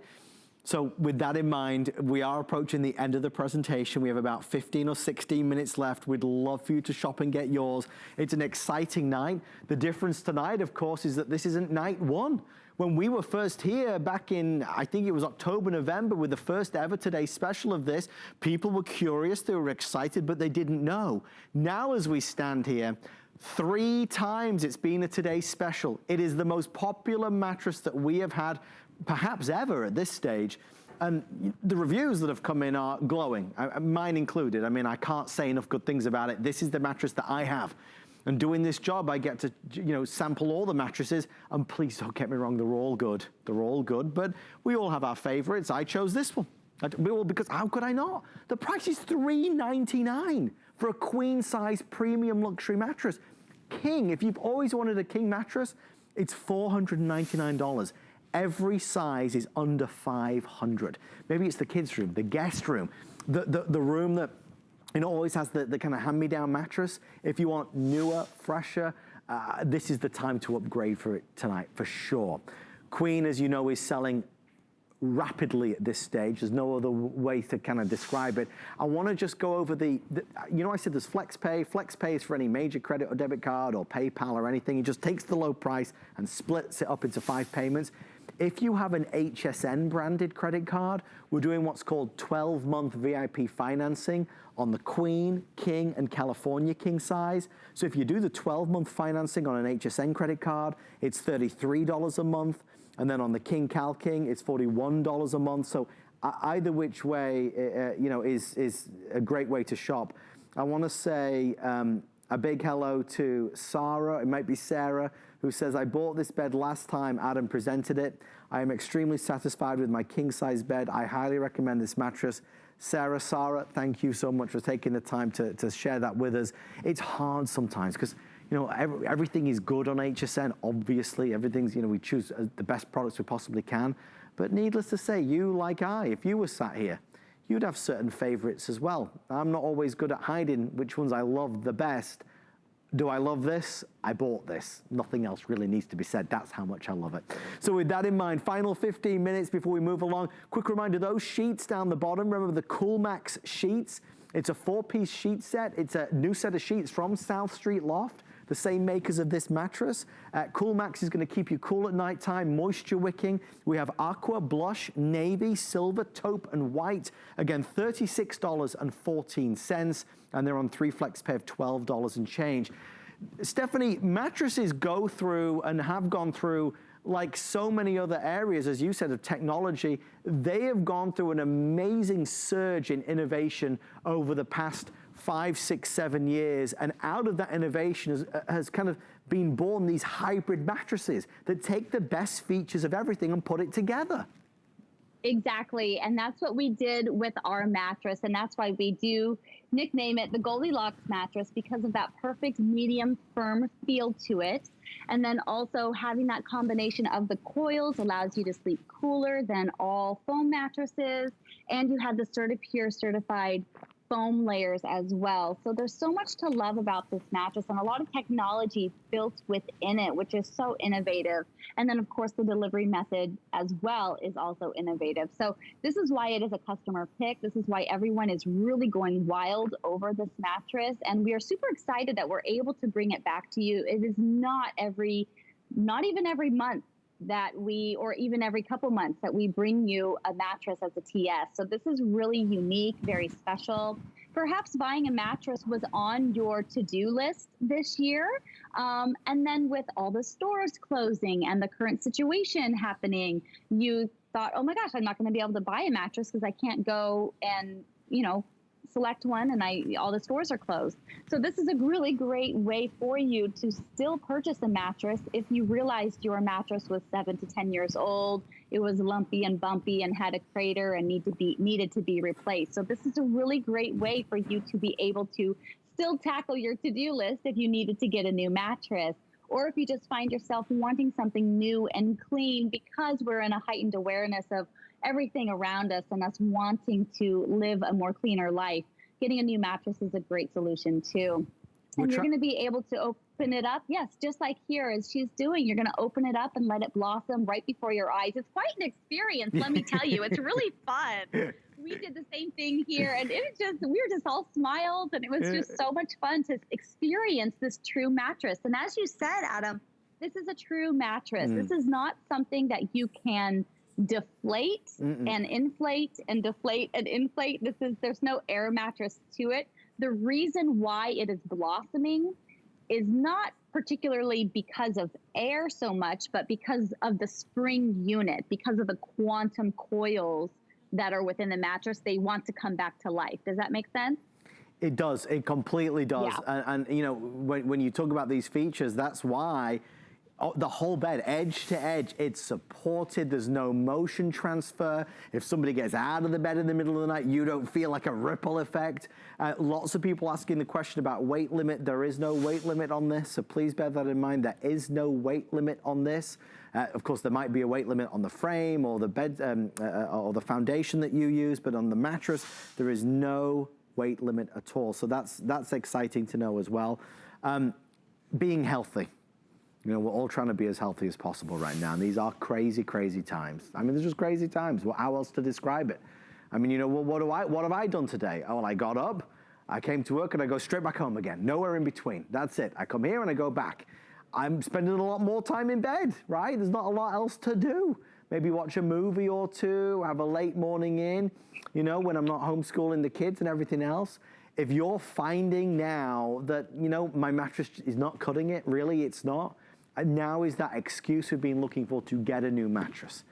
So with that in mind, we are approaching the end of the presentation. We have about 15 or 16 minutes left. We'd love for you to shop and get yours. It's an exciting night. The difference tonight, of course, is that this isn't night one. When we were first here back in, I think it was October, November, with the first ever Today Special of this, people were curious, they were excited, but they didn't know. Now, as we stand here, 3 times it's been a Today Special. It is the most popular mattress that we have had, perhaps ever at this stage. And the reviews that have come in are glowing, mine included. I mean, I can't say enough good things about it. This is the mattress that I have. And doing this job, I get to, you know, sample all the mattresses. And please don't get me wrong, they're all good. They're all good, but we all have our favorites. I chose this one. Because how could I not? The price is $399 for a queen size premium luxury mattress. King, if you've always wanted a king mattress, it's $499. Every size is under $500. Maybe it's the kids' room, the guest room, the room that, you know, always has the kind of hand-me-down mattress. If you want newer, fresher, this is the time to upgrade for it tonight, for sure. Queen, as you know, is selling rapidly at this stage. There's no other way to kind of describe it. I want to just go over you know, I said there's FlexPay. FlexPay is for any major credit or debit card or PayPal or anything. It just takes the low price and splits it up into 5 payments. If you have an HSN branded credit card, we're doing what's called 12-month VIP financing on the Queen, King, and California King size. So if you do the 12-month financing on an HSN credit card, it's $33 a month. And then on the King Cal King, it's $41 a month. So either which way, you know, is a great way to shop. I want to say a big hello to Sarah, it might be Sarah, who says, I bought this bed last time Adam presented it. I am extremely satisfied with my king size bed. I highly recommend this mattress. Sarah, thank you so much for taking the time to share that with us. It's hard sometimes because, you know, everything is good on HSN, obviously. Everything's, you know, we choose the best products we possibly can. But needless to say, you, like I, if you were sat here, you'd have certain favorites as well. I'm not always good at hiding which ones I love the best. Do I love this? I bought this. Nothing else really needs to be said. That's how much I love it. So with that in mind, final 15 minutes before we move along. Quick reminder, those sheets down the bottom, remember the CoolMax sheets. It's a 4-piece sheet set. It's a new set of sheets from South Street Loft, the same makers of this mattress. CoolMax is going to keep you cool at nighttime, moisture wicking. We have aqua, blush, navy, silver, taupe, and white. Again, $36.14, and they're on 3 flex pay of $12 and change. Stephanie, mattresses go through and have gone through, like so many other areas, as you said, of technology, they have gone through an amazing surge in innovation over the past 5, 6, 7 years, and out of that innovation has kind of been born these hybrid mattresses that take the best features of everything and put it together. Exactly, and that's what we did with our mattress, and that's why we do nickname it the Goldilocks mattress, because of that perfect medium firm feel to it. And then also having that combination of the coils allows you to sleep cooler than all foam mattresses, and you have the CertiPure certified foam layers as well. So there's so much to love about this mattress, and a lot of technology built within it, which is so innovative. And then of course the delivery method as well is also innovative. So this is why it is a customer pick. This is why everyone is really going wild over this mattress. And we are super excited that we're able to bring it back to you. It is not even every month that or even every couple months that we bring you a mattress as a TS. So this is really unique, very special. Perhaps buying a mattress was on your to-do list this year. And then with all the stores closing and the current situation happening, you thought, oh my gosh, I'm not going to be able to buy a mattress because I can't go and, you know, select one and all the stores are closed. So this is a really great way for you to still purchase a mattress if you realized your mattress was 7 to 10 years old, it was lumpy and bumpy and had a crater and needed to be replaced. So this is a really great way for you to be able to still tackle your to-do list if you needed to get a new mattress, or if you just find yourself wanting something new and clean, because we're in a heightened awareness of everything around us and us wanting to live a more cleaner life. Getting a new mattress is a great solution too. And you're going to be able to open it up. Yes, just like here as she's doing, you're going to open it up and let it blossom right before your eyes. It's quite an experience, let me tell you. It's really fun. We did the same thing here, and it was just, we were just all smiles, and it was just so much fun to experience this true mattress. And as you said, Adam, this is a true mattress. This is not something that you can deflate and inflate and deflate and inflate. There's no air mattress to it. The reason why it is blossoming is not particularly because of air so much, but because of the spring unit, because of the quantum coils that are within the mattress. They want to come back to life. Does that make sense? It does. It completely does. Yeah. And you know, when you talk about these features, that's why the whole bed, edge to edge, it's supported. There's no motion transfer. If somebody gets out of the bed in the middle of the night, you don't feel like a ripple effect. Lots of people asking the question about weight limit. There is no weight limit on this, so please bear that in mind. There is no weight limit on this. Of course, there might be a weight limit on the frame or the bed or the foundation that you use, but on the mattress, there is no weight limit at all. So that's exciting to know as well. Being healthy. You know, we're all trying to be as healthy as possible right now. And these are crazy, crazy times. I mean, they're just crazy times. Well, how else to describe it? I mean, you know, what have I done today? Oh, well, I got up, I came to work, and I go straight back home again. Nowhere in between. That's it. I come here and I go back. I'm spending a lot more time in bed, right? There's not a lot else to do. Maybe watch a movie or two, have a late morning in, you know, when I'm not homeschooling the kids and everything else. If you're finding now that, you know, my mattress is not cutting it, really, it's not. And now is that excuse we've been looking for to get a new mattress.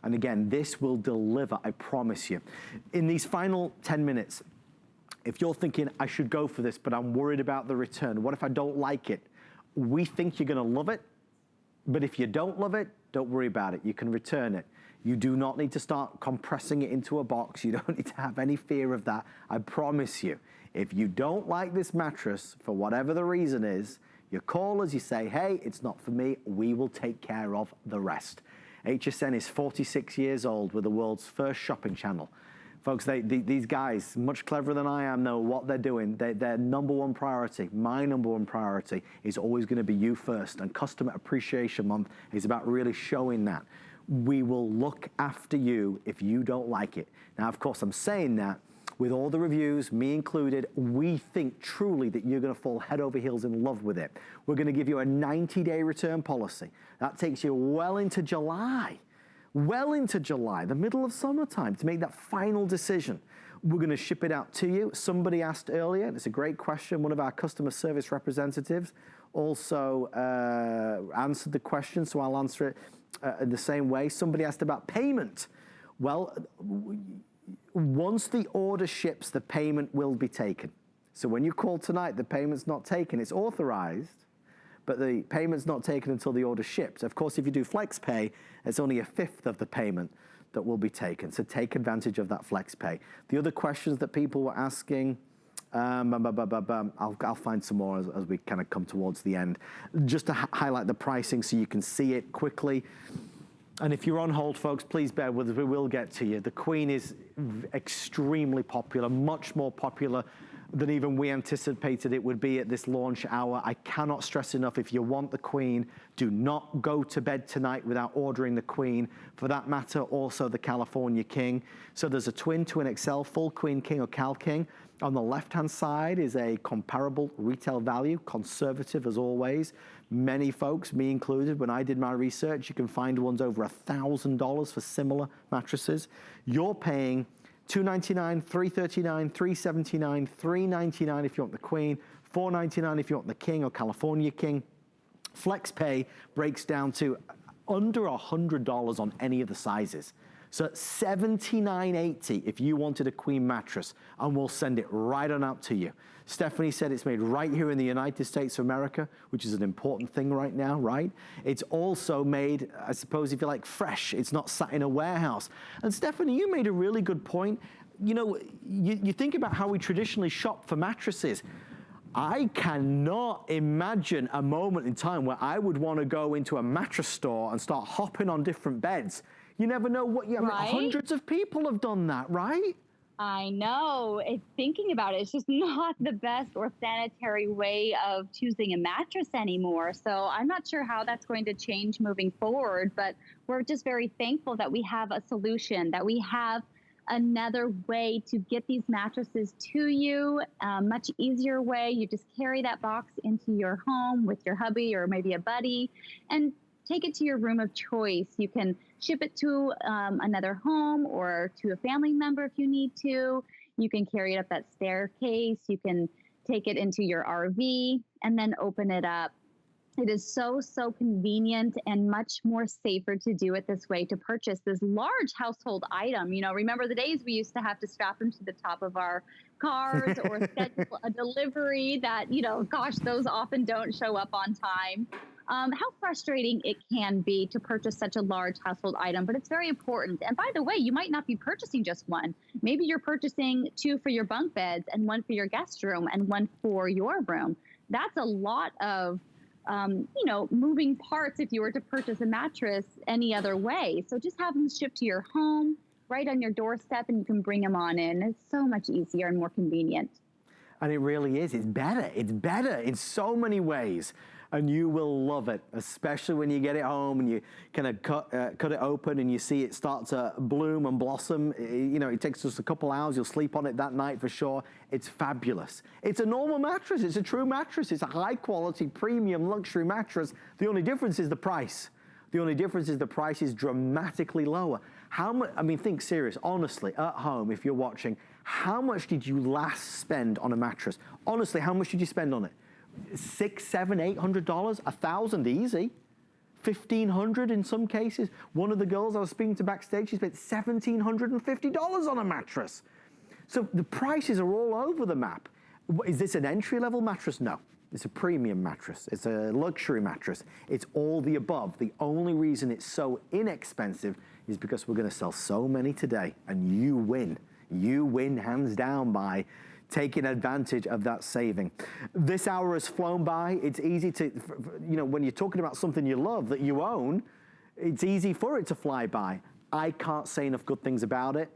And again, this will deliver, I promise you. In these final 10 minutes, if you're thinking, I should go for this, but I'm worried about the return, what if I don't like it? We think you're gonna love it, but if you don't love it, don't worry about it. You can return it. You do not need to start compressing it into a box. You don't need to have any fear of that. I promise you, if you don't like this mattress, for whatever the reason is, you call us, you say, hey, it's not for me, we will take care of the rest. HSN is 46 years old. We're the world's first shopping channel. Folks, these guys, much cleverer than I am, know what they're doing. Their number one priority, my number one priority, is always gonna be you first. And Customer Appreciation Month is about really showing that. We will look after you if you don't like it. Now, of course, I'm saying that with all the reviews, me included, we think truly that you're gonna fall head over heels in love with it. We're gonna give you a 90-day return policy. That takes you well into July, the middle of summertime, to make that final decision. We're gonna ship it out to you. Somebody asked earlier, and it's a great question, one of our customer service representatives also answered the question, so I'll answer it in the same way. Somebody asked about payment. Well, once the order ships, the payment will be taken. So when you call tonight, the payment's not taken. It's authorized, but the payment's not taken until the order ships. Of course, if you do flex pay, it's only a fifth of the payment that will be taken. So take advantage of that flex pay. The other questions that people were asking, I'll find some more as we kind of come towards the end. Just to highlight the pricing so you can see it quickly. And if you're on hold, folks, please bear with us, we will get to you. The Queen is extremely popular, much more popular than even we anticipated it would be at this launch hour. I cannot stress enough, if you want the Queen, do not go to bed tonight without ordering the Queen. For that matter, also the California King. So there's a twin XL, full Queen King or Cal King. On the left-hand side is a comparable retail value, conservative as always. Many folks, me included, when I did my research, you can find ones over $1,000 for similar mattresses. You're paying $299, $339, $379, $399 if you want the Queen, $499 if you want the King or California King. Flex pay breaks down to under $100 on any of the sizes. So $79.80 if you wanted a queen mattress, and we'll send it right on out to you. Stephanie said it's made right here in the United States of America, which is an important thing right now, right? It's also made, I suppose, if you like, fresh. It's not sat in a warehouse. And Stephanie, you made a really good point. You know, you think about how we traditionally shop for mattresses. I cannot imagine a moment in time where I would want to go into a mattress store and start hopping on different beds. You never know what, I mean, hundreds of people have done that, right? I know. Thinking about it, it's just not the best or sanitary way of choosing a mattress anymore. So I'm not sure how that's going to change moving forward, but we're just very thankful that we have a solution, that we have another way to get these mattresses to you, a much easier way. You just carry that box into your home with your hubby or maybe a buddy and take it to your room of choice. You can ship it to another home or to a family member if you need to. You can carry it up that staircase. You can take it into your RV and then open it up. It is so, so convenient and much more safer to do it this way, to purchase this large household item. You know, remember the days we used to have to strap them to the top of our cars or schedule a delivery that, you know, gosh, those often don't show up on time. How frustrating it can be to purchase such a large household item, but it's very important. And by the way, you might not be purchasing just one. Maybe you're purchasing 2 for your bunk beds and 1 for your guest room and 1 for your room. That's a lot of you know, moving parts if you were to purchase a mattress any other way. So just have them shipped to your home, right on your doorstep, and you can bring them on in. It's so much easier and more convenient. And it really is. It's better. It's better in so many ways. And you will love it, especially when you get it home and you kind of cut it open and you see it start to bloom and blossom. You know, it takes just a couple hours. You'll sleep on it that night for sure. It's fabulous. It's a normal mattress. It's a true mattress. It's a high quality, premium, luxury mattress. The only difference is the price. The only difference is the price is dramatically lower. How much, I mean, think serious, honestly, at home, if you're watching, how much did you last spend on a mattress? Honestly, how much did you spend on it? $600, $700, $800, $1,000 easy, $1,500 in some cases. One of the girls I was speaking to backstage, she spent $1,750 on a mattress. So the prices are all over the map. Is this an entry-level mattress? No, it's a premium mattress. It's a luxury mattress. It's all the above. The only reason it's so inexpensive is because we're going to sell so many today, and you win. You win hands down by taking advantage of that saving. This hour has flown by. It's easy to, you know, when you're talking about something you love that you own, it's easy for it to fly by. I can't say enough good things about it.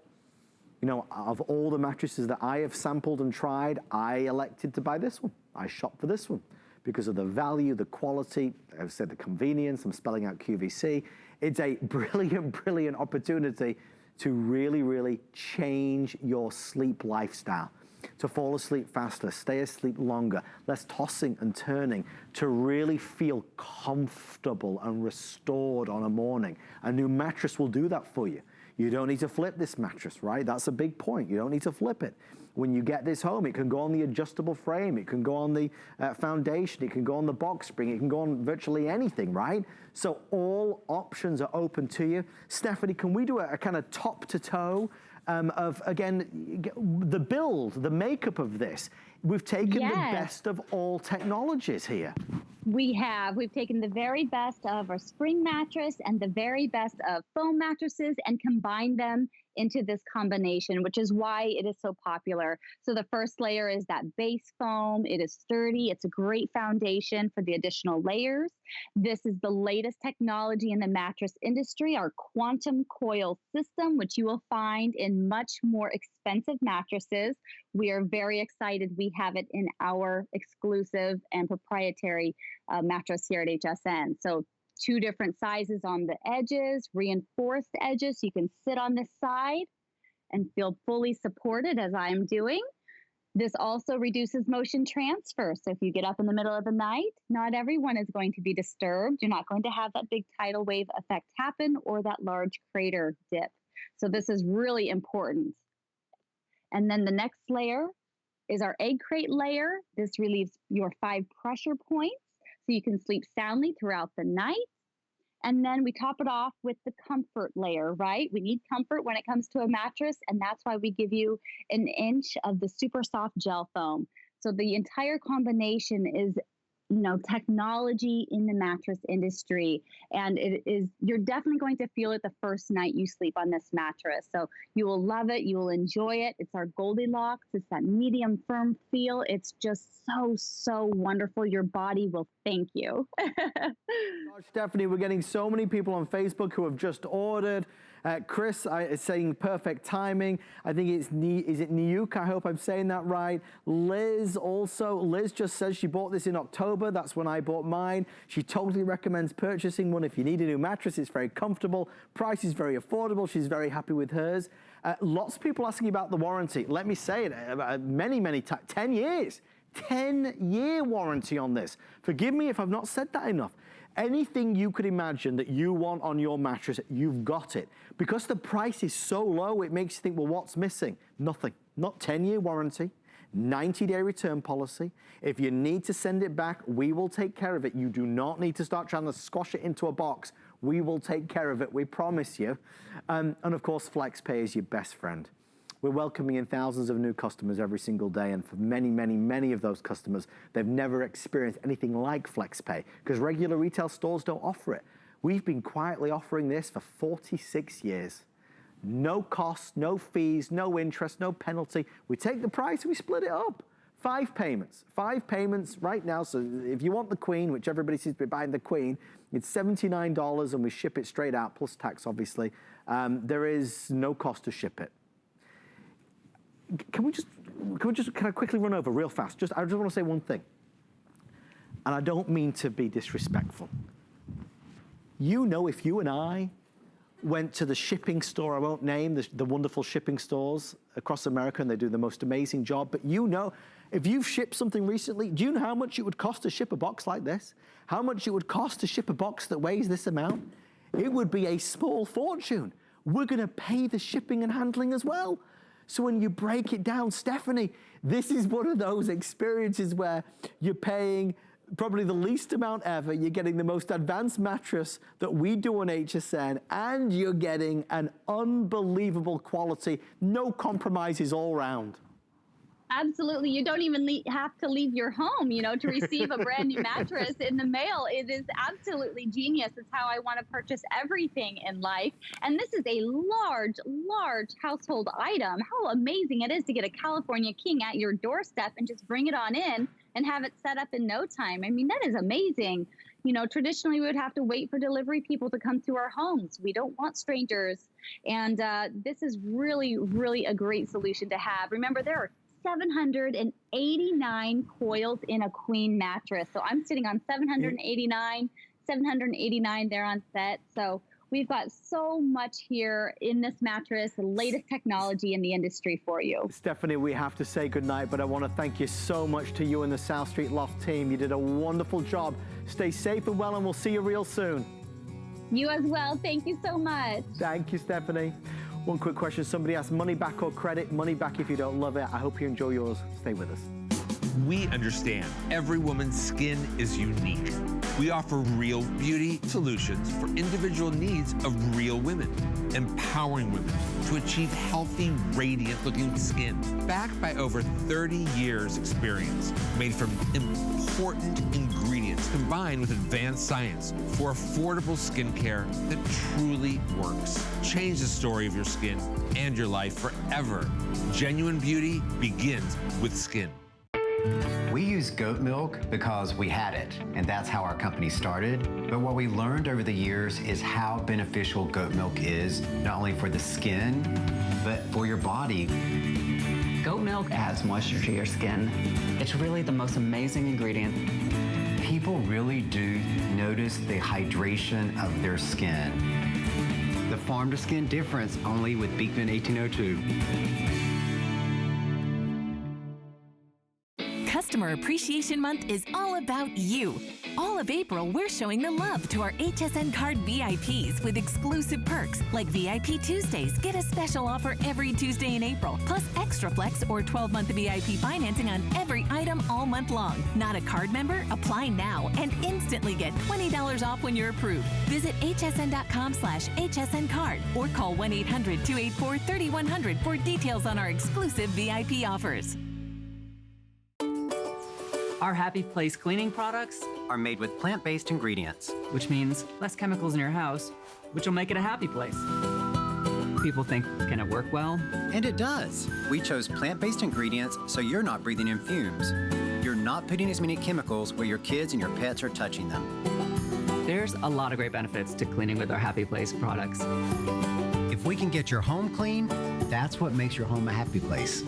You know, of all the mattresses that I have sampled and tried, I elected to buy this one. I shopped for this one because of the value, the quality, I've said the convenience, I'm spelling out QVC. It's a brilliant, brilliant opportunity to really, really change your sleep lifestyle. To fall asleep faster, stay asleep longer, less tossing and turning, to really feel comfortable and restored on a morning. A new mattress will do that for you. You don't need to flip this mattress, right? That's a big point. You don't need to flip it. When you get this home, it can go on the adjustable frame, it can go on the foundation, it can go on the box spring, it can go on virtually anything, right? So all options are open to you. Stephanie, can we do a kind of top to toe of, again, the build, the makeup of this? We've taken the best of all technologies here. We have. We've taken the very best of our spring mattress and the very best of foam mattresses and combined them into this combination, which is why it is so popular. So the first layer is that base foam. It is sturdy. It's a great foundation for the additional layers. This is the latest technology in the mattress industry, our quantum coil system, which you will find in much more expensive mattresses. We are very excited. We have it in our exclusive and proprietary mattress here at HSN. So 2 different sizes on the edges, reinforced edges, so you can sit on this side and feel fully supported as I'm doing. This also reduces motion transfer. So if you get up in the middle of the night, not everyone is going to be disturbed. You're not going to have that big tidal wave effect happen or that large crater dip. So this is really important. And then the next layer is our egg crate layer. This relieves your 5 pressure points so you can sleep soundly throughout the night. And then we top it off with the comfort layer, right? We need comfort when it comes to a mattress, and that's why we give you an inch of the super soft gel foam. So the entire combination is, technology in the mattress industry. And you're definitely going to feel it the first night you sleep on this mattress. So you will love it. You will enjoy it. It's our Goldilocks. It's that medium firm feel. It's just so, so wonderful. Your body will thank you. Gosh, Stephanie, we're getting so many people on Facebook who have just ordered. Chris is saying perfect timing. I think is it Niuk? I hope I'm saying that right. Liz just says she bought this in October. That's when I bought mine. She totally recommends purchasing one if you need a new mattress. It's very comfortable. Price is very affordable. She's very happy with hers. Lots of people asking about the warranty. Let me say it, many times, 10 years. 10-year warranty on this. Forgive me if I've not said that enough. Anything you could imagine that you want on your mattress, you've got it. Because the price is so low, it makes you think, well, what's missing? Nothing. Not 10-year warranty, 90-day return policy. If you need to send it back, we will take care of it. You do not need to start trying to squash it into a box. We will take care of it, we promise you. And of course, FlexPay is your best friend. We're welcoming in thousands of new customers every single day, and for many of those customers, they've never experienced anything like FlexPay because regular retail stores don't offer it. We've been quietly offering this for 46 years. No cost, no fees, no interest, no penalty. We take the price and we split it up. 5 payments right now. So if you want the Queen, which everybody seems to be buying the Queen, it's $79 and we ship it straight out, plus tax obviously. There is no cost to ship it. Can I quickly run over real fast? I just want to say one thing. And I don't mean to be disrespectful. If you and I went to the shipping store, I won't name the wonderful shipping stores across America, and they do the most amazing job, but if you've shipped something recently, do you know how much it would cost to ship a box like this? How much it would cost to ship a box that weighs this amount? It would be a small fortune. We're gonna pay the shipping and handling as well. So when you break it down, Stephanie, this is one of those experiences where you're paying probably the least amount ever. You're getting the most advanced mattress that we do on HSN, and you're getting an unbelievable quality, no compromises all round. Absolutely. You don't even have to leave your home, to receive a brand new mattress in the mail. It is absolutely genius. It's how I want to purchase everything in life. And this is a large household item. How amazing it is to get a California King at your doorstep and just bring it on in and have it set up in no time. I mean, that is amazing. Traditionally we would have to wait for delivery people to come to our homes. We don't want strangers. And this is really a great solution to have. Remember, there are 789 coils in a queen mattress. So I'm sitting on 789 there on set. So we've got so much here in this mattress, the latest technology in the industry for you. Stephanie, we have to say goodnight, but I want to thank you so much to you and the South Street Loft team. You did a wonderful job. Stay safe and well, and we'll see you real soon. You as well. Thank you so much. Thank you, Stephanie. One quick question. Somebody asked, money back or credit? Money back if you don't love it. I hope you enjoy yours. Stay with us. We understand every woman's skin is unique. We offer real beauty solutions for individual needs of real women, empowering women to achieve healthy, radiant-looking skin, backed by over 30 years experience, made from important ingredients combined with advanced science for affordable skincare that truly works. Change the story of your skin and your life forever. Genuine beauty begins with skin. We use goat milk because we had it, and that's how our company started. But what we learned over the years is how beneficial goat milk is, not only for the skin, but for your body. Goat milk adds moisture to your skin. It's really the most amazing ingredient. People really do notice the hydration of their skin. The farm to skin difference only with Beekman 1802. Customer Appreciation Month is all about you. All of April, we're showing the love to our HSN Card VIPs with exclusive perks like VIP Tuesdays. Get a special offer every Tuesday in April, plus Extra Flex or 12-month VIP financing on every item all month long. Not a card member? Apply now and instantly get $20 off when you're approved. Visit hsn.com/HSN card or call 1-800-284-3100 for details on our exclusive VIP offers. Our Happy Place cleaning products, Are made with plant-based ingredients. which means less chemicals in your house, which will make it a happy place. People think, can it work well? And it does. We chose plant-based ingredients so you're not breathing in fumes. You're not putting as many chemicals where your kids and your pets are touching them. There's a lot of great benefits to cleaning with our Happy Place products. If we can get your home clean, that's what makes your home a happy place.